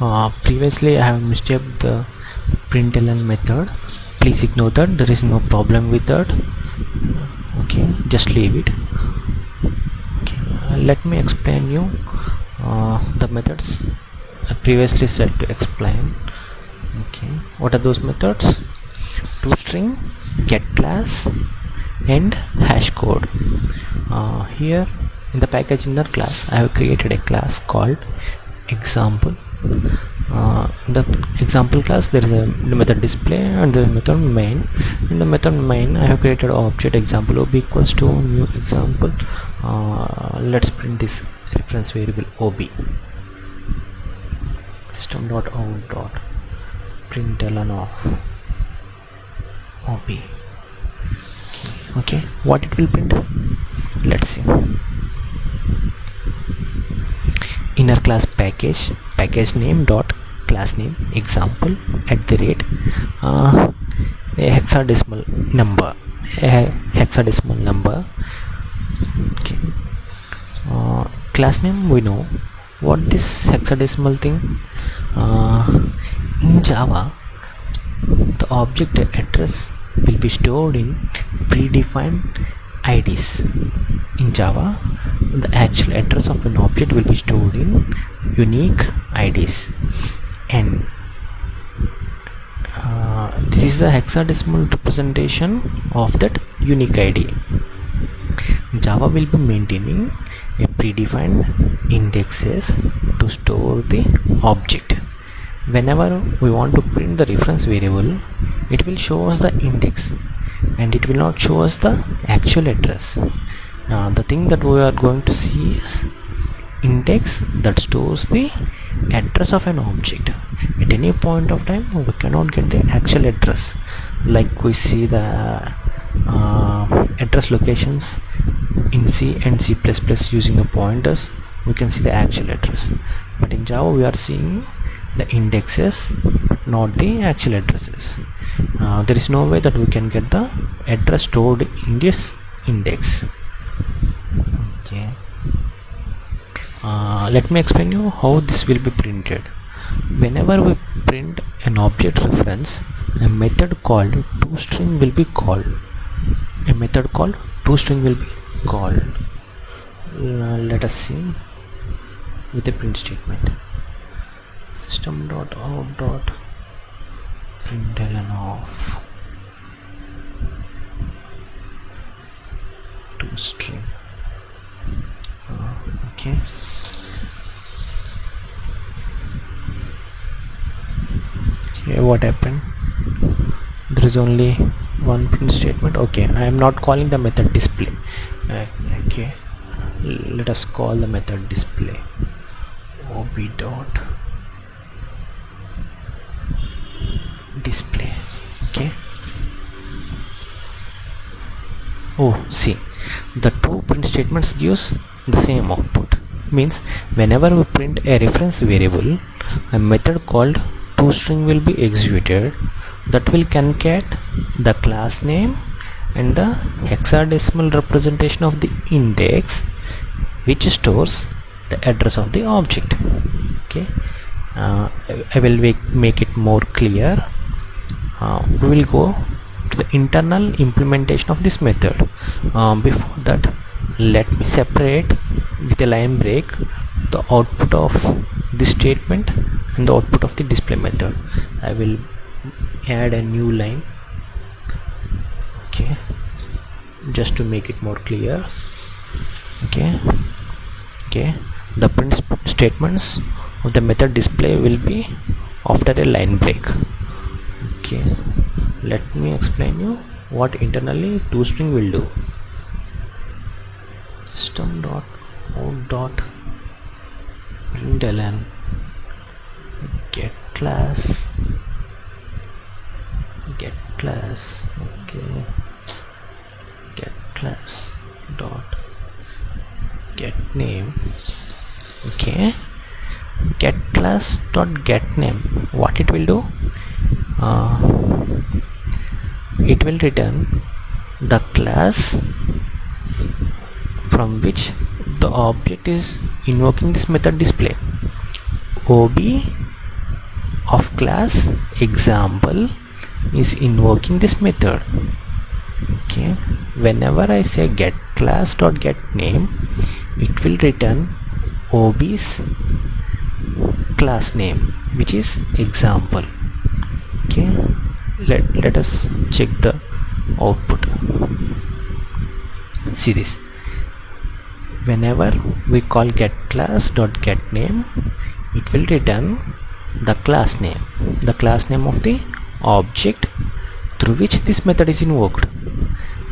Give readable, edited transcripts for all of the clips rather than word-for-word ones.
Previously I have mistyped the println method. Please ignore that, there is no problem with that. Okay, just leave it. Okay, let me explain you the methods I previously said to explain. Okay, what are those methods? ToString, getClass and hashcode. Here in the package inner class I have created a class called example. In the example class there is a method display and the method main. In the method main I have created object example ob equals to new example. Let's print this reference variable ob. System.out.println of ob. Okay, what it will print? Let's see. Inner class package name dot class name example at the rate a hexadecimal number. Okay. Class name, we know what this hexadecimal thing. In Java the object address will be stored in predefined IDs. In Java the actual address of an object will be stored in unique IDs, and this is the hexadecimal representation of that unique ID. Java will be maintaining a predefined indexes to store the object. Whenever we want to print the reference variable, it will show us the index and it will not show us the actual address. The thing that we are going to see is index that stores the address of an object. At any point of time we cannot get the actual address, like we see the address locations in C and C++ using the pointers. We can see the actual address, but in Java we are seeing the indexes but not the actual addresses. There is no way that we can get the address stored in this index. Okay, let me explain you how this will be printed. Whenever we print an object reference, a method called ToString will be called. Let us see with a print statement. System.out.println of ToString. Okay, what happened? There is only one print statement. Okay, I am not calling the method display. Okay, let us call the method display ob dot display. Okay, see, the two print statements gives the same output. Means whenever we print a reference variable, a method called ToString will be executed that will concat the class name and the hexadecimal representation of the index which stores the address of the object. Okay, I will make it more clear. We will go to the internal implementation of this method. Before that, let me separate with a line break the output of this statement and the output of the display method. I will add a new line. Okay, just to make it more clear. Okay, the print statements of the method display will be after a line break. Okay, let me explain you what internally ToString will do. System.out.println getClass. Okay, getClass dot getName. Okay, getClass dot getName. What it will do? It will return the class from which the object is invoking this method display. ob of class example is invoking this method. Okay, whenever I say get class dot get name, it will return ob's class name, which is example. Okay, let us check the output. See this. Whenever we call get class dot get name, it will return the class name of the object through which this method is invoked.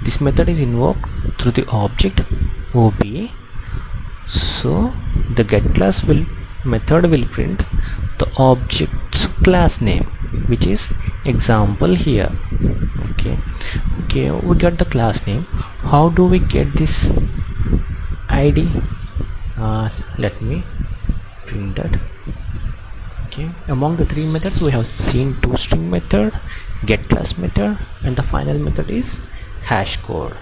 This method is invoked through the object ob, so the get class method will print the object's class name, which is example here. Okay, we got the class name. How do we get this id? Let me print that. Okay, among the three methods we have seen toString method, get class method, and the final method is hash code.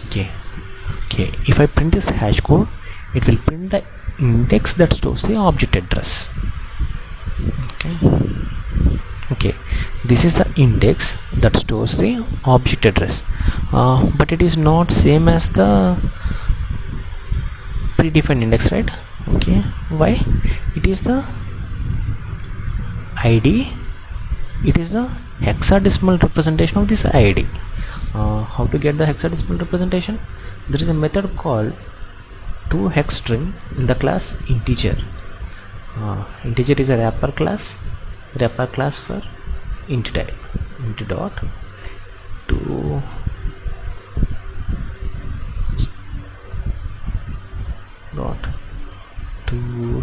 Okay, if I print this hash code, it will print the index that stores the object address. Okay, this is the index that stores the object address, but it is not same as the predefined index, right? Okay, why? It is the id, it is the hexadecimal representation of this id. How to get the hexadecimal representation? There is a method called toHexString in the class integer. Integer is a wrapper class for int type. Int dot to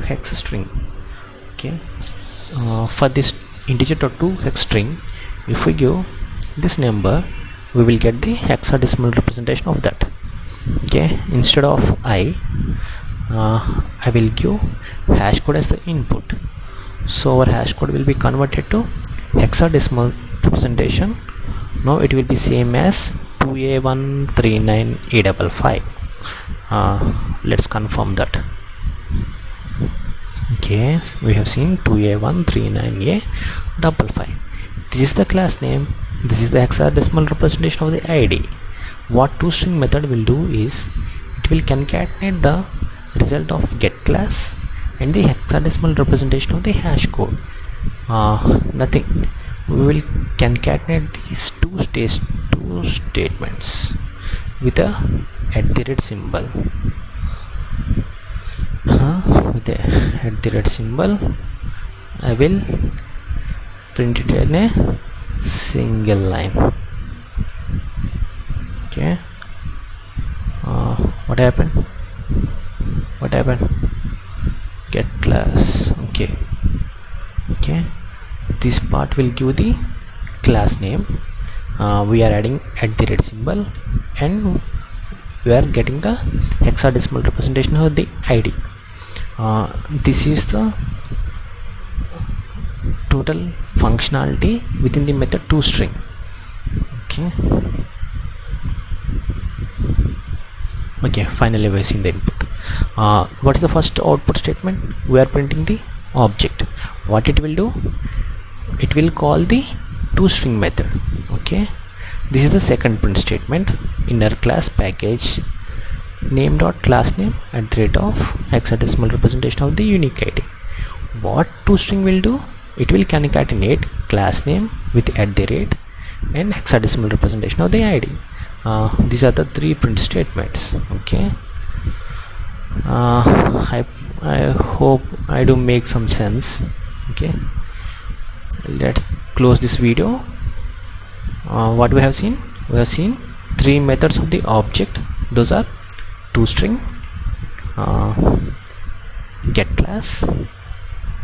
hex string. Okay, for this integer dot to hex string, if we give this number, we will get the hexadecimal representation of that. Okay, instead of I will give hash code as the input, so our hash code will be converted to hexadecimal representation. Now it will be same as 2A139A55. Let's confirm that. Okay, so we have seen 2A139A55. This is the class name, this is the hexadecimal representation of the id. What toString method will do is, it will concatenate the result of get class and the hexadecimal representation of the hash code. Nothing, we will concatenate these two statements with a @ symbol. With the @ symbol, I will print it in a single line. Okay, what happened? Get class. Okay, this part will give the class name. We are adding @ symbol and we are getting the hexadecimal representation of the id. This is the total functionality within the method toString. Okay, finally we have seen the input. What is the first output statement? We are printing the object. What it will do? It will call the toString method. Okay, this is the second print statement. Inner class package name dot class name @ hexadecimal representation of the unique id. What toString will do? It will concatenate class name with @ and hexadecimal representation of the id. These are the three print statements. Okay, I hope I do make some sense. Okay, let's close this video. What we have seen? We have seen three methods of the object. Those are toString, get class,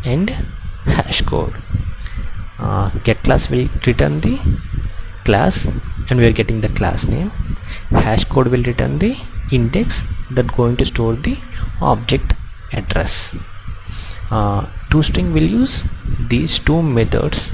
and hash code. Get class will return the class and we are getting the class name. Hash code will return the index that going to store the object address. toString will use these two methods